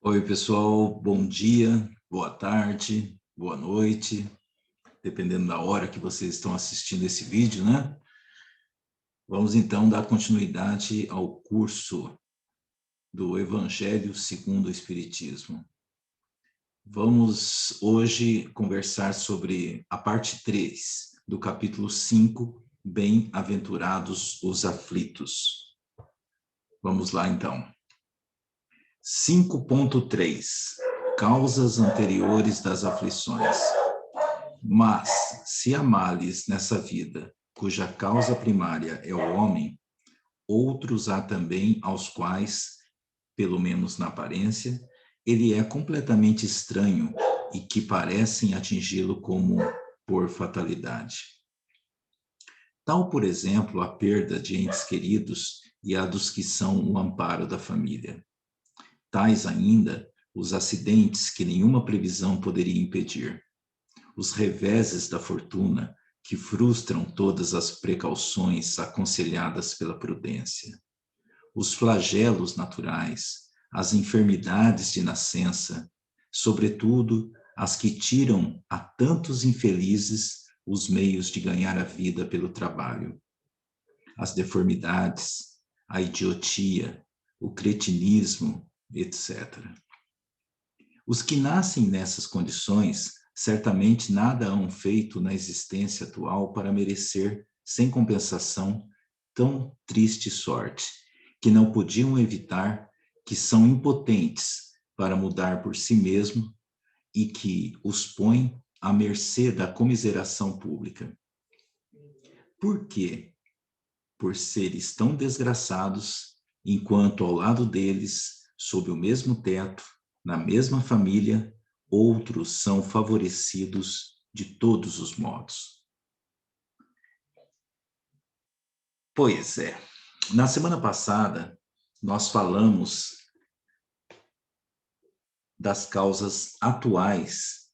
Oi, pessoal, bom dia, boa tarde, boa noite, dependendo da hora que vocês estão assistindo esse vídeo, né? Vamos então dar continuidade ao curso do Evangelho segundo o Espiritismo. Vamos hoje conversar sobre a parte 3 do capítulo 5, Bem-aventurados os aflitos. Vamos lá então. 5.3 Causas anteriores das aflições. Mas, se há males nessa vida, cuja causa primária é o homem, outros há também aos quais, pelo menos na aparência, ele é completamente estranho e que parecem atingi-lo como por fatalidade. Tal, por exemplo, a perda de entes queridos e a dos que são o amparo da família. Tais ainda os acidentes que nenhuma previsão poderia impedir, os reveses da fortuna que frustram todas as precauções aconselhadas pela prudência, os flagelos naturais, as enfermidades de nascença, sobretudo as que tiram a tantos infelizes os meios de ganhar a vida pelo trabalho, as deformidades, a idiotia, o cretinismo, etc. Os que nascem nessas condições certamente nada hão feito na existência atual para merecer, sem compensação, tão triste sorte, que não podiam evitar, que são impotentes para mudar por si mesmo e que os põe à mercê da comiseração pública. Por quê? Por seres tão desgraçados, enquanto ao lado deles, sob o mesmo teto, na mesma família, outros são favorecidos de todos os modos. Pois é, na semana passada, nós falamos das causas atuais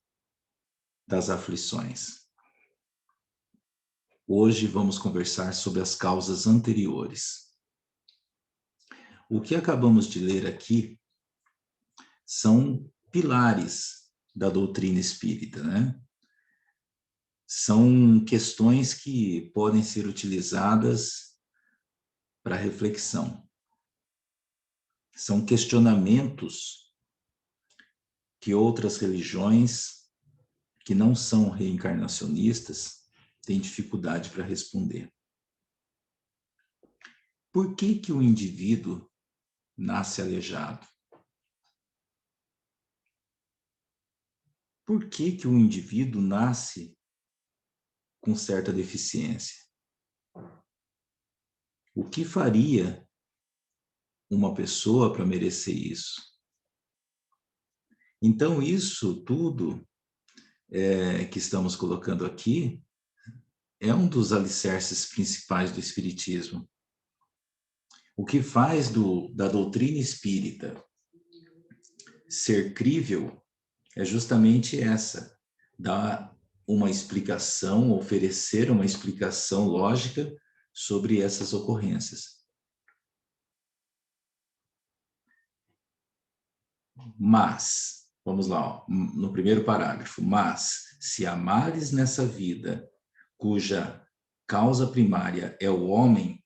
das aflições. Hoje vamos conversar sobre as causas anteriores. O que acabamos de ler aqui são pilares da doutrina espírita, né? São questões que podem ser utilizadas para reflexão. São questionamentos que outras religiões que não são reencarnacionistas têm dificuldade para responder. Por que que o indivíduo nasce aleijado? Por que que o indivíduo nasce com certa deficiência? O que faria uma pessoa para merecer isso? Então, isso tudo que estamos colocando aqui é um dos alicerces principais do Espiritismo. O que faz da doutrina espírita ser crível é justamente essa, dar uma explicação, oferecer uma explicação lógica sobre essas ocorrências. Mas, vamos lá, no primeiro parágrafo, mas se há males nessa vida, cuja causa primária é o homem,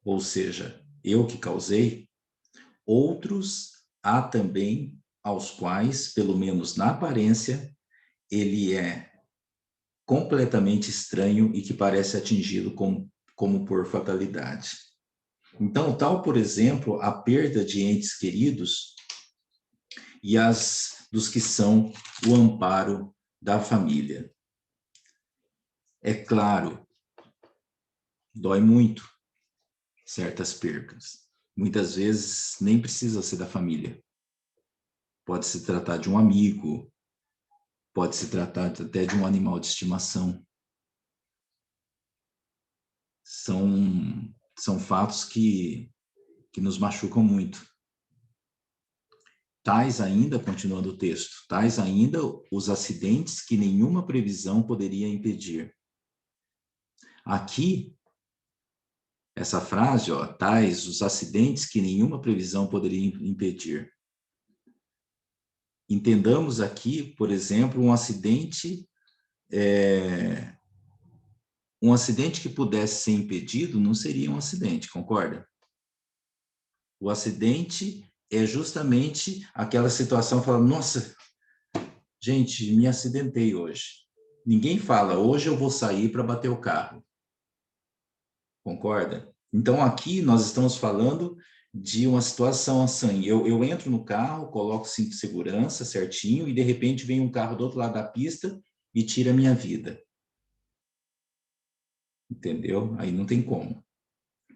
ou seja, eu que causei, outros há também aos quais, pelo menos na aparência, ele é completamente estranho e que parece atingi-lo como por fatalidade. Então, tal, por exemplo, a perda de entes queridos e as dos que são o amparo da família. É claro, dói muito certas percas. Muitas vezes nem precisa ser da família. Pode se tratar de um amigo, pode se tratar até de um animal de estimação. São fatos que nos machucam muito. Tais ainda, continuando o texto, tais ainda os acidentes que nenhuma previsão poderia impedir. Aqui, essa frase, tais os acidentes que nenhuma previsão poderia impedir. entendamos aqui, por exemplo, um acidente que pudesse ser impedido não seria um acidente, concorda? O acidente é justamente aquela situação, falando, nossa, gente, me acidentei hoje. Ninguém fala, hoje eu vou sair para bater o carro. Concorda? Então, aqui nós estamos falando de uma situação assim, eu entro no carro, coloco o cinto de segurança certinho e, de repente, vem um carro do outro lado da pista e tira a minha vida. Entendeu? Aí não tem como.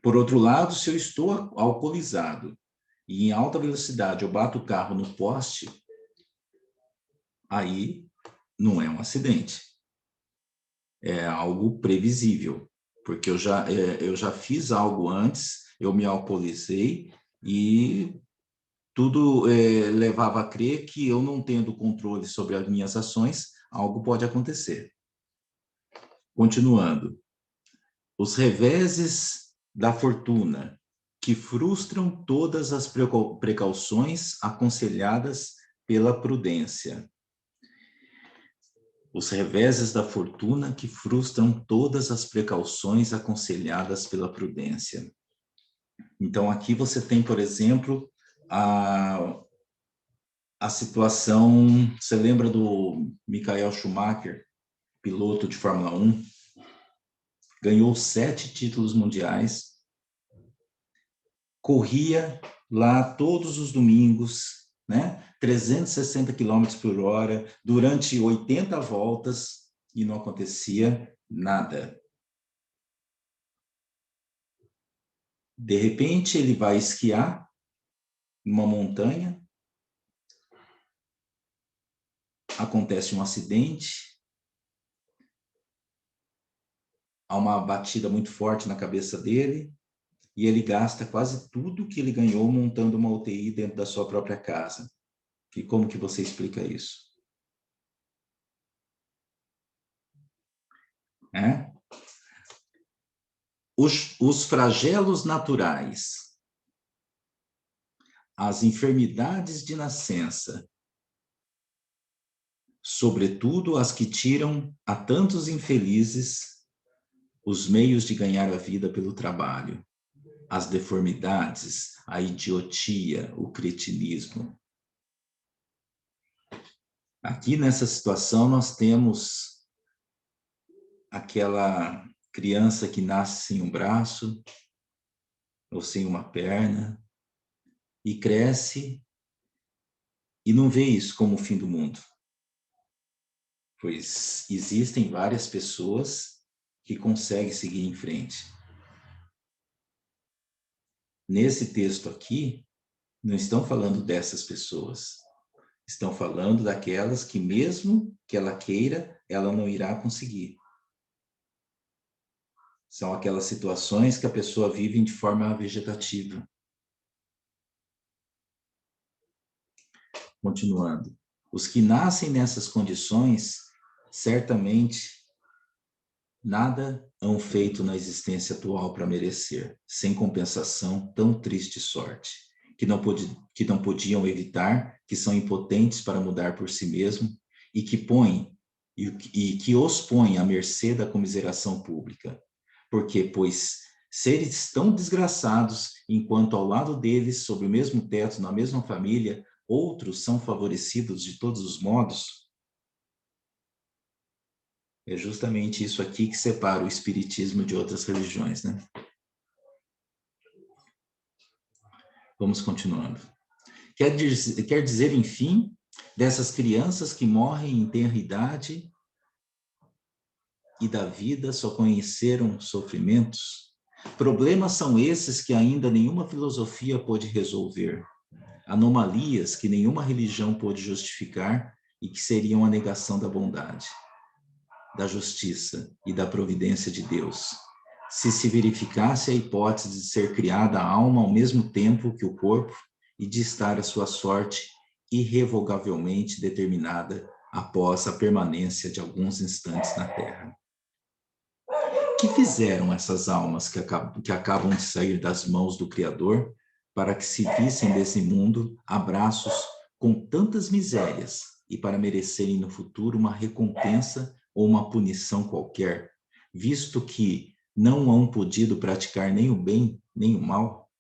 Por outro lado, se eu estou alcoolizado e em alta velocidade eu bato o carro no poste, aí não é um acidente. É algo previsível, porque eu já fiz algo antes, eu me alcoolizei e tudo levava a crer que eu não tendo controle sobre as minhas ações, algo pode acontecer. Continuando. Os reveses da fortuna, que frustram todas as precauções aconselhadas pela prudência. Os reveses da fortuna que frustram todas as precauções aconselhadas pela prudência. Então, aqui você tem, por exemplo, a situação... Você lembra do Michael Schumacher, piloto de Fórmula 1? Ganhou 7 títulos mundiais, corria lá todos os domingos, né? 360 km por hora, durante 80 voltas, e não acontecia nada. De repente, ele vai esquiar numa montanha, acontece um acidente, há uma batida muito forte na cabeça dele, e ele gasta quase tudo que ele ganhou montando uma UTI dentro da sua própria casa. E como que você explica isso? Os flagelos naturais, as enfermidades de nascença, sobretudo as que tiram a tantos infelizes os meios de ganhar a vida pelo trabalho, as deformidades, a idiotia, o cretinismo. Aqui nessa situação nós temos aquela criança que nasce sem um braço ou sem uma perna e cresce e não vê isso como o fim do mundo. Pois existem várias pessoas que conseguem seguir em frente. Nesse texto aqui, não estão falando dessas pessoas. Estão falando daquelas que, mesmo que ela queira, ela não irá conseguir. São aquelas situações que a pessoa vive de forma vegetativa. Continuando. Os que nascem nessas condições, certamente nada hão feito na existência atual para merecer, sem compensação, tão triste sorte, que não podiam evitar, que são impotentes para mudar por si mesmo, e que os põem à mercê da comiseração pública. Porque, pois, seres tão desgraçados, enquanto ao lado deles, sob o mesmo teto, na mesma família, outros são favorecidos de todos os modos. É justamente isso aqui que separa o espiritismo de outras religiões, né? Vamos continuando. Quer dizer, enfim, dessas crianças que morrem em tenra idade e da vida só conheceram sofrimentos? Problemas são esses que ainda nenhuma filosofia pôde resolver, anomalias que nenhuma religião pôde justificar e que seriam a negação da bondade, da justiça e da providência de Deus, se verificasse a hipótese de ser criada a alma ao mesmo tempo que o corpo e de estar a sua sorte irrevogavelmente determinada após a permanência de alguns instantes na Terra. Que fizeram essas almas que acabam de sair das mãos do Criador para que se vissem desse mundo a braços com tantas misérias e para merecerem no futuro uma recompensa ou uma punição qualquer, visto que não hão podido praticar nem o bem nem o mal?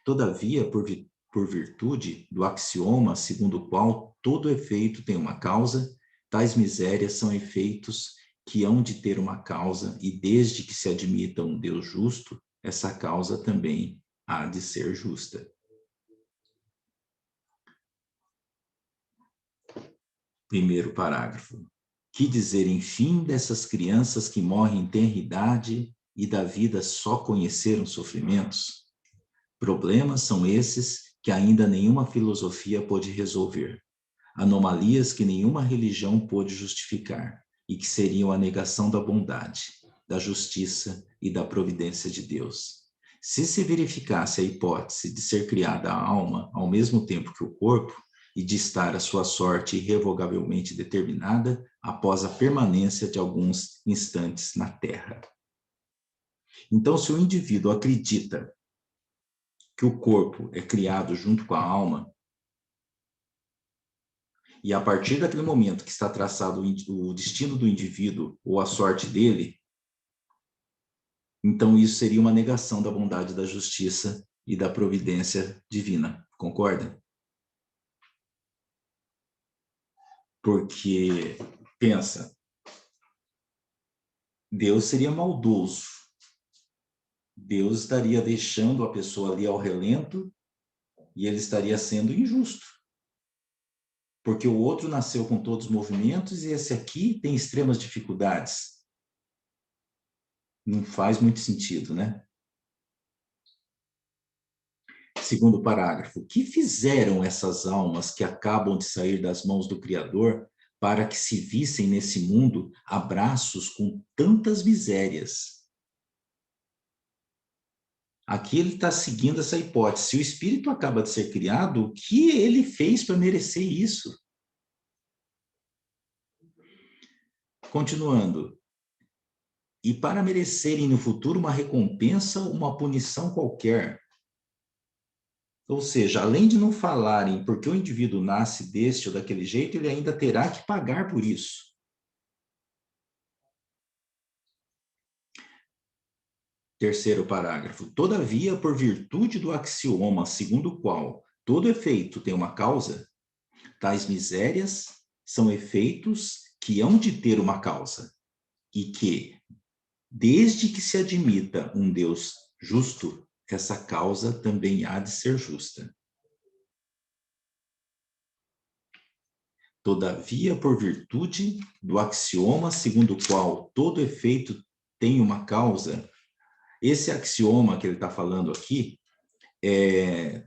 Todavia, por virtude do axioma segundo o qual todo efeito tem uma causa, tais misérias são efeitos que hão de ter uma causa, e desde que se admita um Deus justo, essa causa também há de ser justa. Primeiro parágrafo. Que dizer, enfim, dessas crianças que morrem em tenra idade e da vida só conheceram sofrimentos? Problemas são esses que ainda nenhuma filosofia pôde resolver. Anomalias que nenhuma religião pôde justificar e que seriam a negação da bondade, da justiça e da providência de Deus. Se se verificasse a hipótese de ser criada a alma ao mesmo tempo que o corpo e de estar a sua sorte irrevogavelmente determinada após a permanência de alguns instantes na Terra. Então, se o indivíduo acredita que o corpo é criado junto com a alma, e a partir daquele momento que está traçado o destino do indivíduo ou a sorte dele, então isso seria uma negação da bondade, da justiça e da providência divina. Concorda? Porque, pensa, Deus seria maldoso. Deus estaria deixando a pessoa ali ao relento e ele estaria sendo injusto. Porque o outro nasceu com todos os movimentos e esse aqui tem extremas dificuldades. Não faz muito sentido, né? Segundo parágrafo. Que fizeram essas almas que acabam de sair das mãos do Criador para que se vissem nesse mundo abraços com tantas misérias? Aqui ele está seguindo essa hipótese. Se o espírito acaba de ser criado, o que ele fez para merecer isso? Continuando. E para merecerem no futuro uma recompensa ou uma punição qualquer. Ou seja, além de não falarem porque o indivíduo nasce deste ou daquele jeito, ele ainda terá que pagar por isso. Terceiro parágrafo. Todavia, por virtude do axioma segundo o qual todo efeito tem uma causa, tais misérias são efeitos que hão de ter uma causa, e que, desde que se admita um Deus justo, essa causa também há de ser justa. Todavia, por virtude do axioma segundo o qual todo efeito tem uma causa, esse axioma que ele está falando aqui,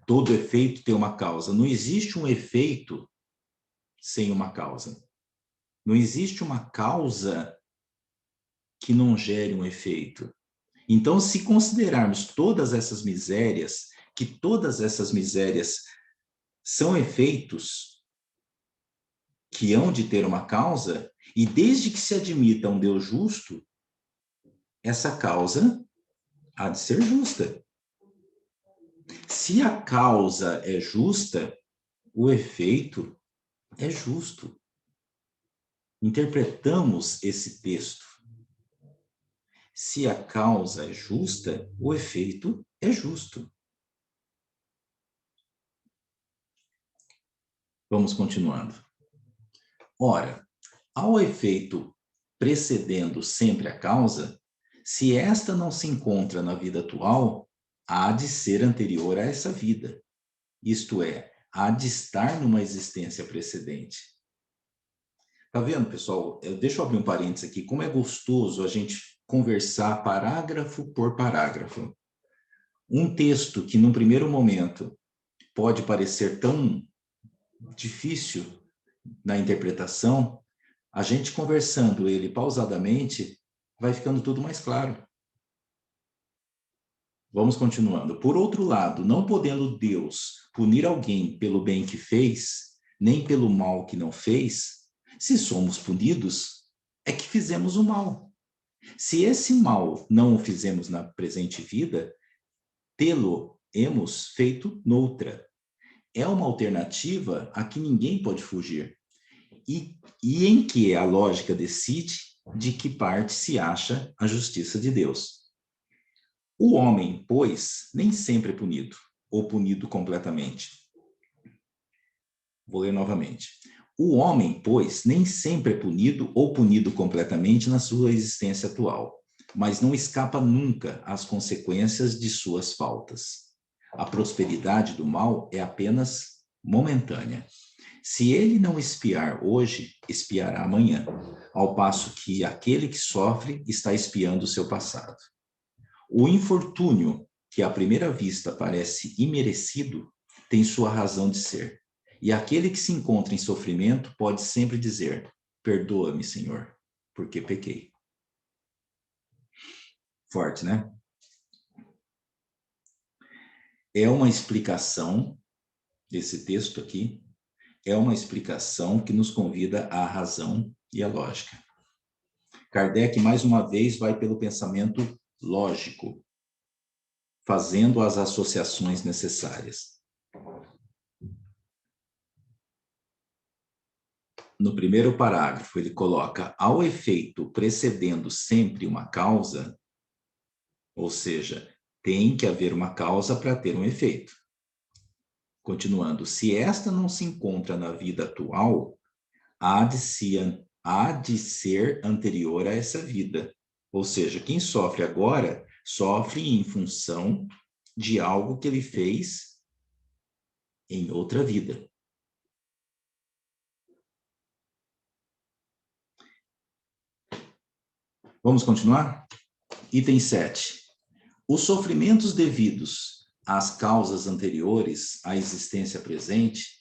todo efeito tem uma causa. Não existe um efeito sem uma causa. Não existe uma causa que não gere um efeito. Então, se considerarmos todas essas misérias, que todas essas misérias são efeitos que hão de ter uma causa, e desde que se admita um Deus justo, essa causa há de ser justa. Se a causa é justa, o efeito é justo. Interpretamos esse texto. Se a causa é justa, o efeito é justo. Vamos continuando. Ora, ao efeito precedendo sempre a causa, se esta não se encontra na vida atual, há de ser anterior a essa vida. Isto é, há de estar numa existência precedente. Tá vendo, pessoal? Deixa eu abrir um parênteses aqui. Como é gostoso a gente conversar parágrafo por parágrafo. Um texto que, num primeiro momento, pode parecer tão difícil na interpretação, a gente conversando ele pausadamente, vai ficando tudo mais claro. Vamos continuando. Por outro lado, não podendo Deus punir alguém pelo bem que fez, nem pelo mal que não fez, se somos punidos, é que fizemos o mal. Se esse mal não o fizemos na presente vida, tê-lo-emos feito noutra. é uma alternativa a que ninguém pode fugir. E em que a lógica decide de que parte se acha a justiça de Deus. O homem, pois, nem sempre é punido, ou punido completamente. Vou ler novamente. O homem, pois, nem sempre é punido ou punido completamente na sua existência atual, mas não escapa nunca às consequências de suas faltas. A prosperidade do mal é apenas momentânea. Se ele não espiar hoje, espiará amanhã, ao passo que aquele que sofre está espiando o seu passado. O infortúnio, que à primeira vista parece imerecido, tem sua razão de ser. E aquele que se encontra em sofrimento pode sempre dizer: perdoa-me, Senhor, porque pequei. Forte, né? É uma explicação desse texto aqui, é uma explicação que nos convida à razão e à lógica. Kardec, mais uma vez, vai pelo pensamento lógico, fazendo as associações necessárias. No primeiro parágrafo, ele coloca, ao efeito precedendo sempre uma causa, ou seja, tem que haver uma causa para ter um efeito. Continuando, se esta não se encontra na vida atual, há de ser anterior a essa vida. Ou seja, quem sofre agora, sofre em função de algo que ele fez em outra vida. Vamos continuar? Item 7. Os sofrimentos devidos às causas anteriores à existência presente,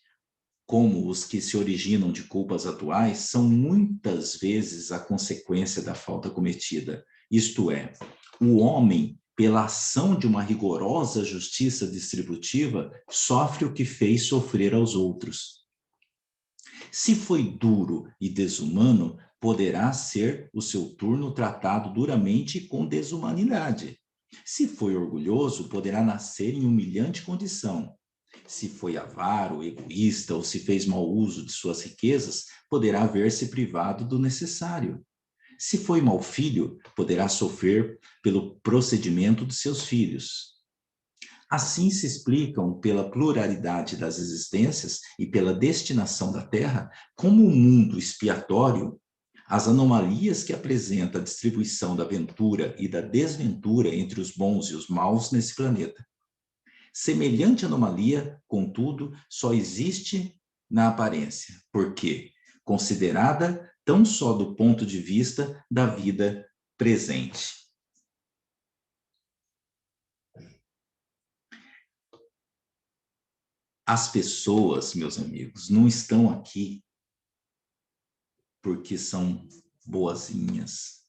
como os que se originam de culpas atuais, são muitas vezes a consequência da falta cometida. Isto é, o homem, pela ação de uma rigorosa justiça distributiva, sofre o que fez sofrer aos outros. Se foi duro e desumano, poderá ser o seu turno tratado duramente e com desumanidade. Se foi orgulhoso, poderá nascer em humilhante condição. Se foi avaro, egoísta ou se fez mau uso de suas riquezas, poderá ver-se privado do necessário. Se foi mau filho, poderá sofrer pelo procedimento de seus filhos. Assim se explicam, pela pluralidade das existências e pela destinação da Terra, como o mundo expiatório, as anomalias que apresenta a distribuição da ventura e da desventura entre os bons e os maus nesse planeta. Semelhante anomalia, contudo, só existe na aparência, porque considerada tão só do ponto de vista da vida presente. As pessoas, meus amigos, não estão aqui porque são boazinhas.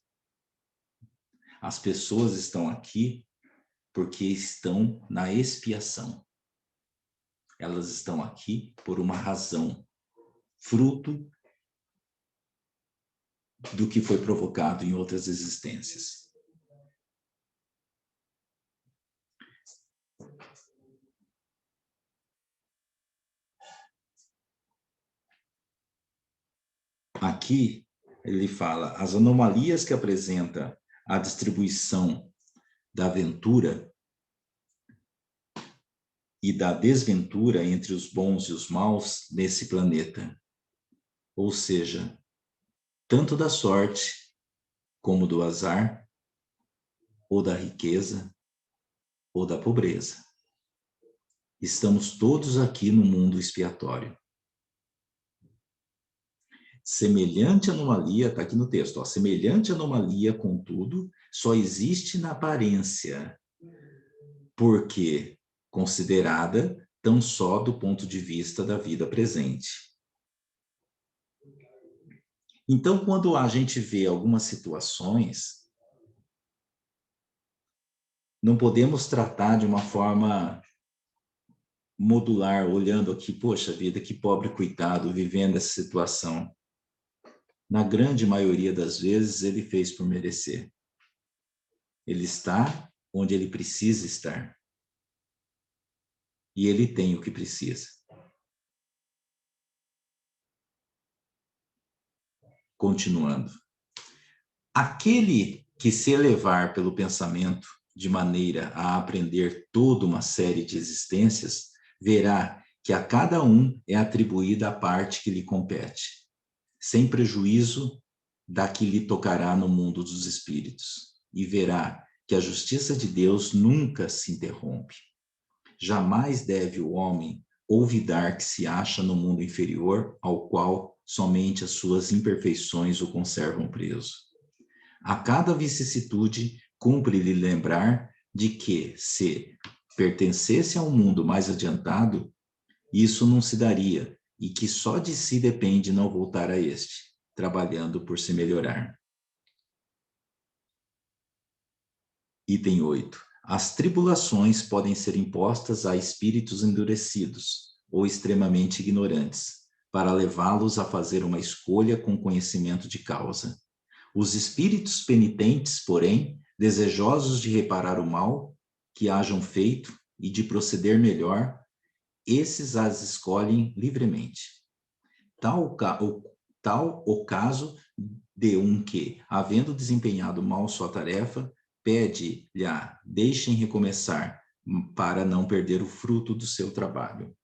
As pessoas estão aqui porque estão na expiação. Elas estão aqui por uma razão, fruto do que foi provocado em outras existências. Aqui ele fala, as anomalias que apresenta a distribuição da ventura e da desventura entre os bons e os maus nesse planeta. Ou seja, tanto da sorte como do azar, ou da riqueza, ou da pobreza. Estamos todos aqui no mundo expiatório. Semelhante anomalia, está aqui no texto, ó, semelhante anomalia, contudo, só existe na aparência, porque considerada tão só do ponto de vista da vida presente. Então, quando a gente vê algumas situações, não podemos tratar de uma forma modular, olhando aqui, poxa vida, que pobre coitado, vivendo essa situação. Na grande maioria das vezes, ele fez por merecer. Ele está onde ele precisa estar. E ele tem o que precisa. Continuando. Aquele que se elevar pelo pensamento de maneira a aprender toda uma série de existências, verá que a cada um é atribuída a parte que lhe compete, sem prejuízo da que lhe tocará no mundo dos espíritos, e verá que a justiça de Deus nunca se interrompe. Jamais deve o homem olvidar que se acha no mundo inferior, ao qual somente as suas imperfeições o conservam preso. A cada vicissitude, cumpre-lhe lembrar de que, se pertencesse a um mundo mais adiantado, isso não se daria, e que só de si depende não voltar a este, trabalhando por se melhorar. Item 8. As tribulações podem ser impostas a espíritos endurecidos ou extremamente ignorantes, para levá-los a fazer uma escolha com conhecimento de causa. Os espíritos penitentes, porém, desejosos de reparar o mal que hajam feito e de proceder melhor, esses as escolhem livremente. Tal o caso de um que, havendo desempenhado mal sua tarefa, pede-lhe a deixem recomeçar, para não perder o fruto do seu trabalho.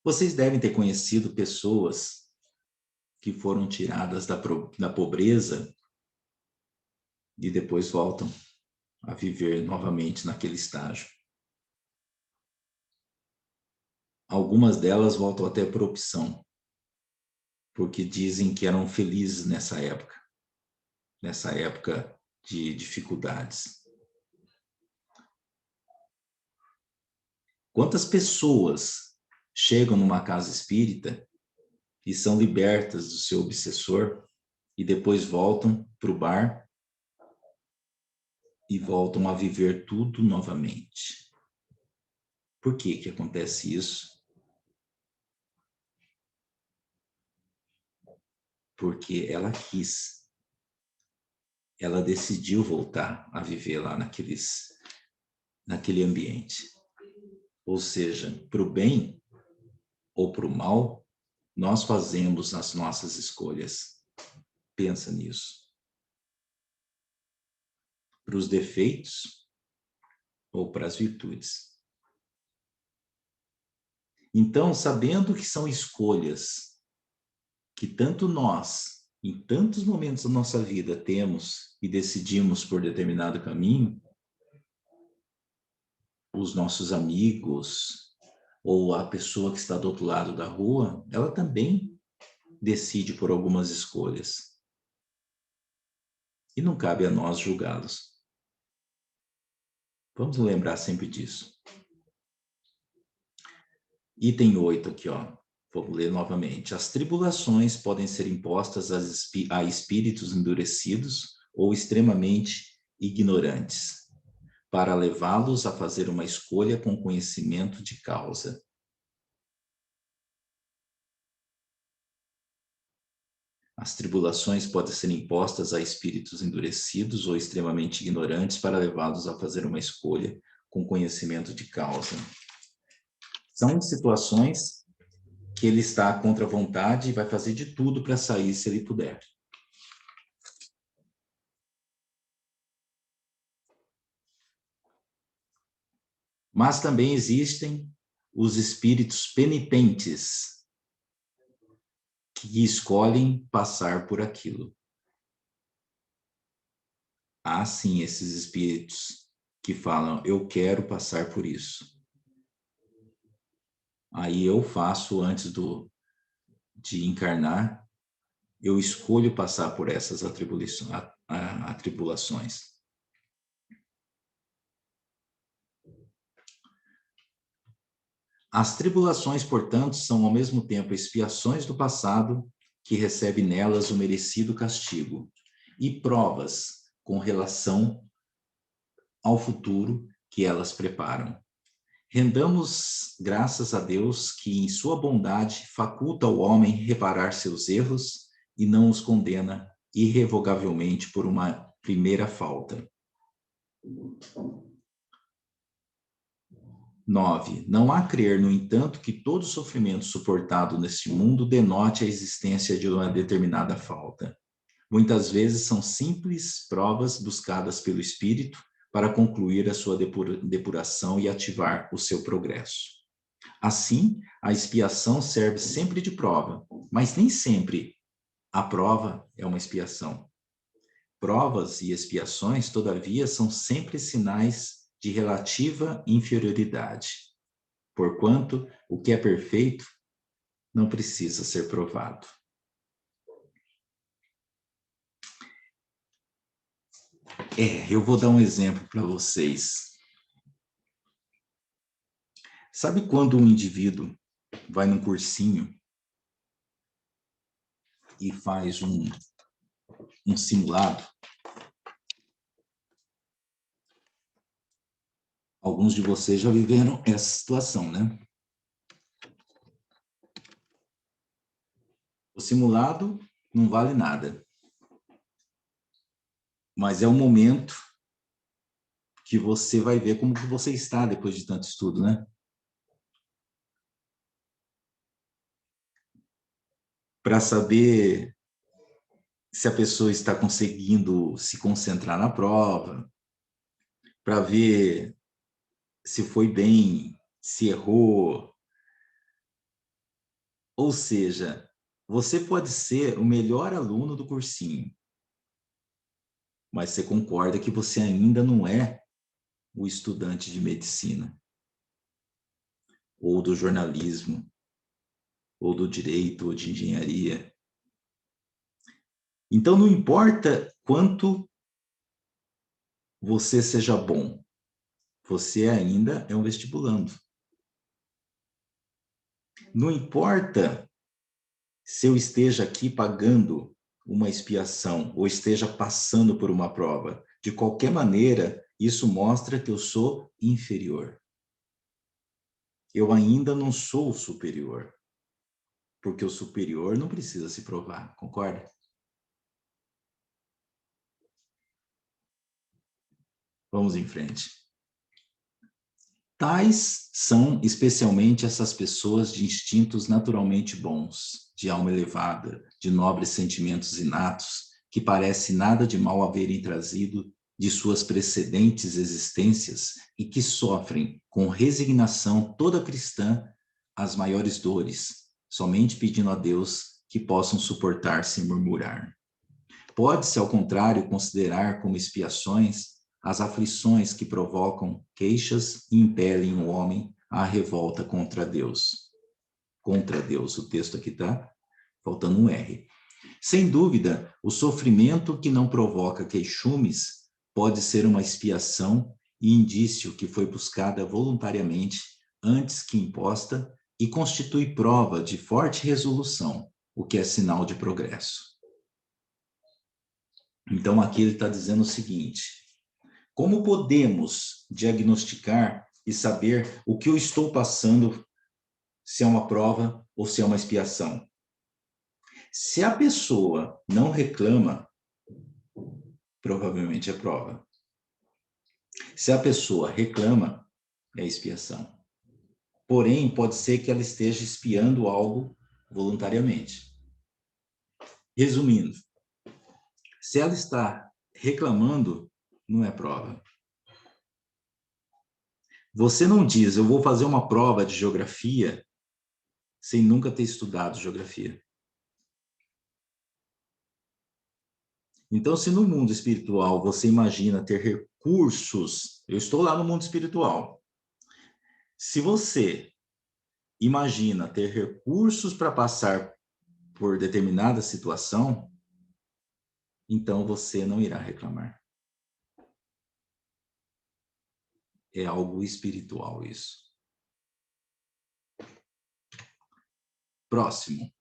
Vocês devem ter conhecido pessoas que foram tiradas da pobreza e depois voltam a viver novamente naquele estágio. Algumas delas voltam até por opção, porque dizem que eram felizes nessa época de dificuldades. Quantas pessoas chegam numa casa espírita e são libertas do seu obsessor e depois voltam para o bar e voltam a viver tudo novamente? Por que que acontece isso? Porque ela quis. Ela decidiu voltar a viver lá naquele ambiente. Ou seja, para o bem ou para o mal, nós fazemos as nossas escolhas. Pensa nisso. Para os defeitos ou para as virtudes. Então, sabendo que são escolhas que tanto nós, em tantos momentos da nossa vida, temos e decidimos por determinado caminho, os nossos amigos ou a pessoa que está do outro lado da rua, ela também decide por algumas escolhas. E não cabe a nós julgá-los. Vamos lembrar sempre disso. Item 8 aqui, ó. Vou ler novamente. As tribulações podem ser impostas a espíritos endurecidos ou extremamente ignorantes, para levá-los a fazer uma escolha com conhecimento de causa. As tribulações podem ser impostas a espíritos endurecidos ou extremamente ignorantes para levá-los a fazer uma escolha com conhecimento de causa. São situações que ele está contra a vontade e vai fazer de tudo para sair se ele puder. Mas também existem os espíritos penitentes que escolhem passar por aquilo. Há sim esses espíritos que falam, eu quero passar por isso. Aí eu faço antes de encarnar, eu escolho passar por essas atribulações. As tribulações, portanto, são ao mesmo tempo expiações do passado, que recebe nelas o merecido castigo, e provas com relação ao futuro que elas preparam. Rendamos graças a Deus que, em sua bondade, faculta ao homem reparar seus erros e não os condena irrevogavelmente por uma primeira falta. 9. Não há crer, no entanto, que todo sofrimento suportado neste mundo denote a existência de uma determinada falta. Muitas vezes são simples provas buscadas pelo espírito para concluir a sua depuração e ativar o seu progresso. Assim, a expiação serve sempre de prova, mas nem sempre a prova é uma expiação. Provas e expiações, todavia, são sempre sinais de relativa inferioridade, porquanto o que é perfeito não precisa ser provado. Eu vou dar um exemplo para vocês. Sabe quando um indivíduo vai num cursinho e faz um simulado? Alguns de vocês já viveram essa situação, né? O simulado não vale nada, mas é o momento que você vai ver como que você está depois de tanto estudo, né? Para saber se a pessoa está conseguindo se concentrar na prova, para ver se foi bem, se errou. Ou seja, você pode ser o melhor aluno do cursinho, mas você concorda que você ainda não é o estudante de medicina, ou do jornalismo, ou do direito, ou de engenharia. Então, não importa quanto você seja bom, você ainda é um vestibulando. Não importa se eu esteja aqui pagando uma expiação ou esteja passando por uma prova. De qualquer maneira, isso mostra que eu sou inferior. Eu ainda não sou superior, porque o superior não precisa se provar, concorda? Vamos em frente. Tais são especialmente essas pessoas de instintos naturalmente bons, de alma elevada, de nobres sentimentos inatos, que parece nada de mal haverem trazido de suas precedentes existências e que sofrem com resignação toda cristã as maiores dores, somente pedindo a Deus que possam suportar sem murmurar. Pode-se, ao contrário, considerar como expiações as aflições que provocam queixas e impelem o homem à revolta contra Deus. Contra Deus, o texto aqui está faltando um R. Sem dúvida, o sofrimento que não provoca queixumes pode ser uma expiação e indício que foi buscada voluntariamente antes que imposta e constitui prova de forte resolução, o que é sinal de progresso. Então, aqui ele está dizendo o seguinte: como podemos diagnosticar e saber o que eu estou passando, se é uma prova ou se é uma expiação? Se a pessoa não reclama, provavelmente é prova. Se a pessoa reclama, é expiação. Porém, pode ser que ela esteja expiando algo voluntariamente. Resumindo, se ela está reclamando, não é prova. Você não diz, eu vou fazer uma prova de geografia sem nunca ter estudado geografia. Então, se no mundo espiritual você imagina ter recursos, eu estou lá no mundo espiritual. Se você imagina ter recursos para passar por determinada situação, então você não irá reclamar. É algo espiritual isso. Próximo.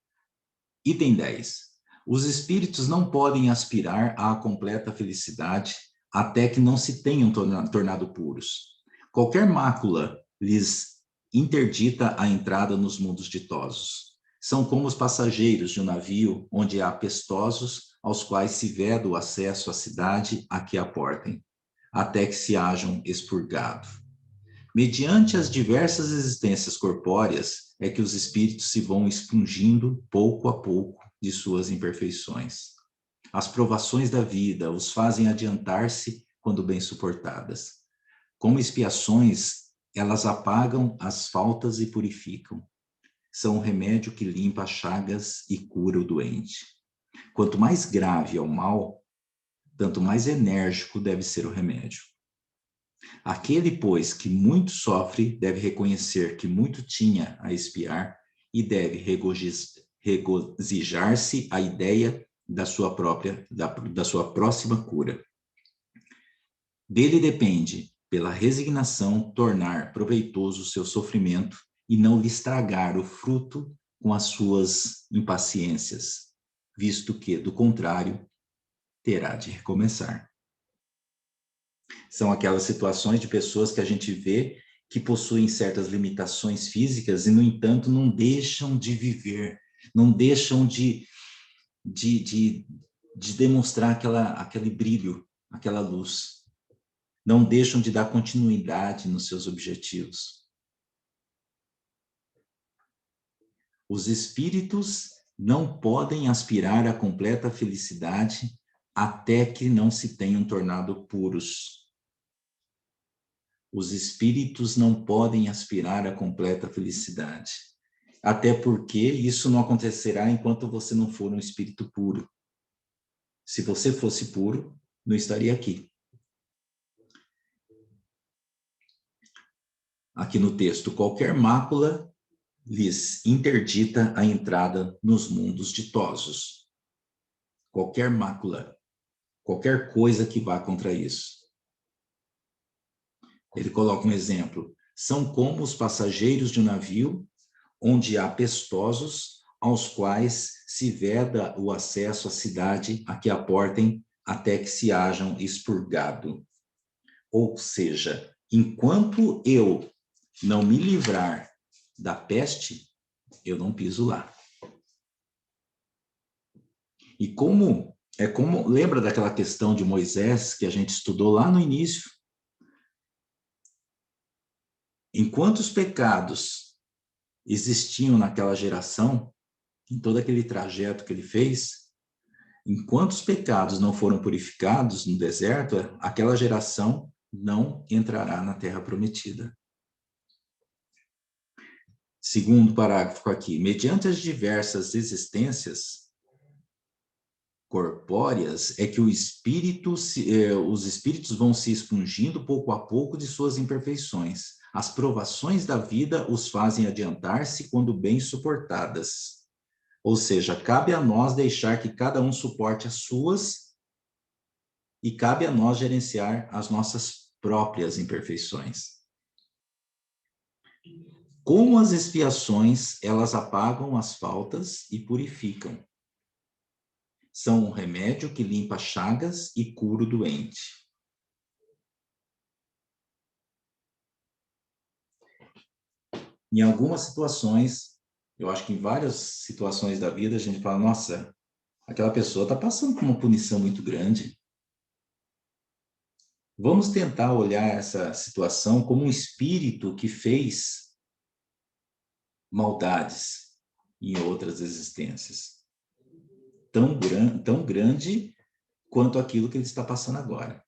Item 10. Os espíritos não podem aspirar à completa felicidade até que não se tenham tornado puros. Qualquer mácula lhes interdita a entrada nos mundos ditosos. São como os passageiros de um navio onde há pestosos aos quais se veda o acesso à cidade a que aportem, até que se hajam expurgado. Mediante as diversas existências corpóreas, é que os espíritos se vão expungindo pouco a pouco de suas imperfeições. As provações da vida os fazem adiantar-se quando bem suportadas. Como expiações, elas apagam as faltas e purificam. São o remédio que limpa as chagas e cura o doente. Quanto mais grave é o mal, tanto mais enérgico deve ser o remédio. Aquele, pois, que muito sofre, deve reconhecer que muito tinha a expiar e deve regozijar-se à ideia da sua próxima cura. Dele depende, pela resignação, tornar proveitoso o seu sofrimento e não lhe estragar o fruto com as suas impaciências, visto que, do contrário, terá de recomeçar. São aquelas situações de pessoas que a gente vê que possuem certas limitações físicas e, no entanto, não deixam de viver, não deixam de demonstrar aquele brilho, aquela luz. Não deixam de dar continuidade nos seus objetivos. Os espíritos não podem aspirar à completa felicidade até que não se tenham tornado puros. Os espíritos não podem aspirar à completa felicidade, até porque isso não acontecerá enquanto você não for um espírito puro. Se você fosse puro, não estaria aqui. Aqui no texto, qualquer mácula lhes interdita a entrada nos mundos ditosos. Qualquer mácula, qualquer coisa que vá contra isso. Ele coloca um exemplo. São como os passageiros de um navio onde há pestosos aos quais se veda o acesso à cidade a que aportem até que se hajam expurgado. Ou seja, enquanto eu não me livrar da peste, eu não piso lá. E lembra daquela questão de Moisés que a gente estudou lá no início? Enquanto os pecados existiam naquela geração, em todo aquele trajeto que ele fez, enquanto os pecados não foram purificados no deserto, aquela geração não entrará na terra prometida. Segundo parágrafo aqui, mediante as diversas existências corpóreas, é que os espíritos vão se expungindo pouco a pouco de suas imperfeições. As provações da vida os fazem adiantar-se quando bem suportadas. Ou seja, cabe a nós deixar que cada um suporte as suas e cabe a nós gerenciar as nossas próprias imperfeições. Como as expiações, elas apagam as faltas e purificam. São um remédio que limpa chagas e cura o doente. Em algumas situações, eu acho que em várias situações da vida, a gente fala, nossa, aquela pessoa está passando por uma punição muito grande. Vamos tentar olhar essa situação como um espírito que fez maldades em outras existências. Tão grande quanto aquilo que ele está passando agora.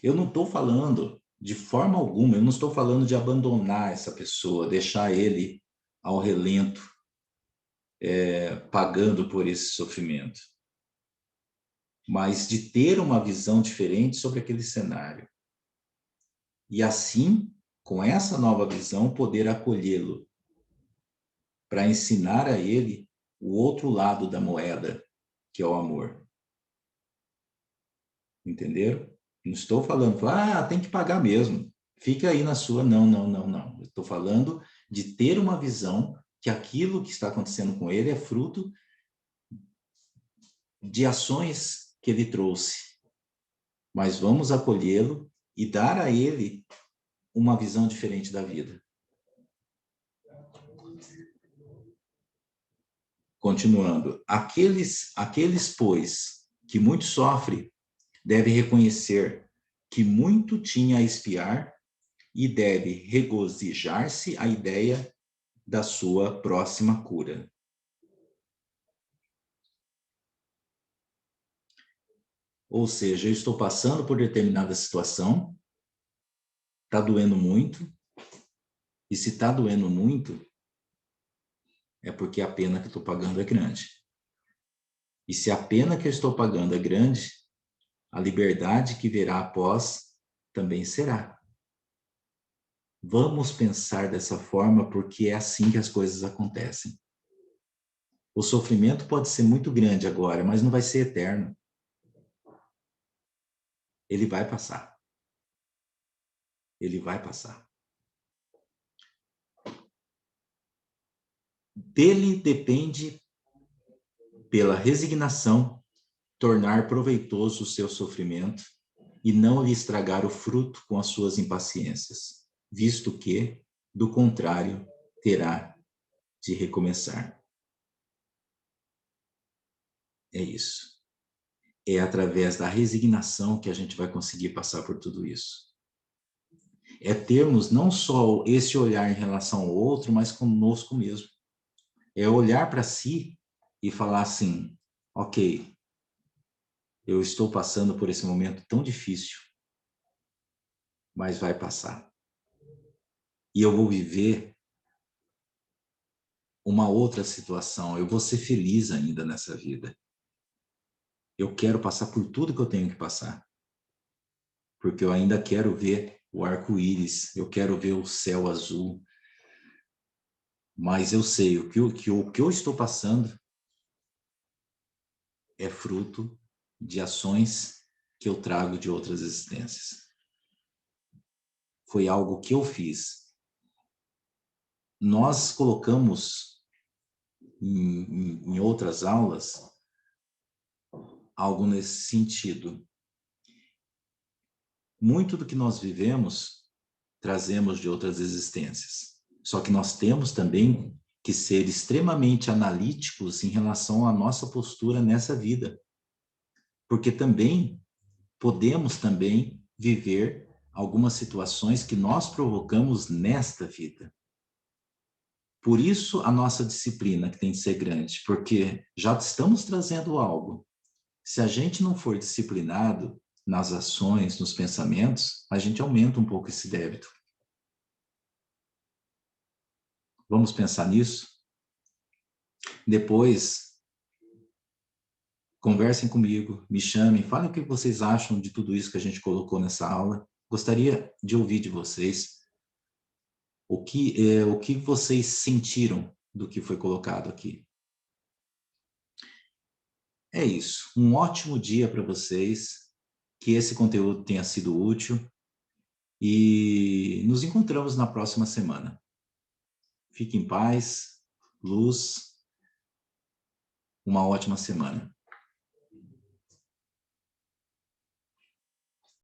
Eu não estou falando, de forma alguma, eu não estou falando de abandonar essa pessoa, deixar ele ao relento, pagando por esse sofrimento. Mas de ter uma visão diferente sobre aquele cenário. E assim, com essa nova visão, poder acolhê-lo, para ensinar a ele o outro lado da moeda, que é o amor. Entenderam? Não estou falando, tem que pagar mesmo. Fica aí na sua. Não. Eu estou falando de ter uma visão que aquilo que está acontecendo com ele é fruto de ações que ele trouxe. Mas vamos acolhê-lo e dar a ele uma visão diferente da vida. Continuando. Aqueles, pois, que muito sofrem, devem reconhecer que muito tinha a expiar e deve regozijar-se à ideia da sua próxima cura. Ou seja, eu estou passando por determinada situação, está doendo muito, e se está doendo muito, é porque a pena que eu estou pagando é grande. E se a pena que eu estou pagando é grande, a liberdade que virá após também será. Vamos pensar dessa forma, porque é assim que as coisas acontecem. O sofrimento pode ser muito grande agora, mas não vai ser eterno. Ele vai passar. Ele vai passar. Dele depende, pela resignação, tornar proveitoso o seu sofrimento e não lhe estragar o fruto com as suas impaciências, visto que, do contrário, terá de recomeçar. É isso. É através da resignação que a gente vai conseguir passar por tudo isso. É termos não só esse olhar em relação ao outro, mas conosco mesmo. É olhar para si e falar assim, ok, eu estou passando por esse momento tão difícil, mas vai passar. E eu vou viver uma outra situação, eu vou ser feliz ainda nessa vida. Eu quero passar por tudo que eu tenho que passar. Porque eu ainda quero ver o arco-íris, eu quero ver o céu azul. Mas eu sei, o que eu estou passando é fruto de ações que eu trago de outras existências. Foi algo que eu fiz. Nós colocamos em outras aulas algo nesse sentido. Muito do que nós vivemos trazemos de outras existências. Só que nós temos também que ser extremamente analíticos em relação à nossa postura nessa vida. Porque também podemos também viver algumas situações que nós provocamos nesta vida. Por isso a nossa disciplina que tem que ser grande, porque já estamos trazendo algo. Se a gente não for disciplinado nas ações, nos pensamentos, a gente aumenta um pouco esse débito. Vamos pensar nisso? Depois, conversem comigo, me chamem, falem o que vocês acham de tudo isso que a gente colocou nessa aula. Gostaria de ouvir de vocês o que vocês sentiram do que foi colocado aqui. É isso. Um ótimo dia para vocês. Que esse conteúdo tenha sido útil. E nos encontramos na próxima semana. Fique em paz, luz. Uma ótima semana.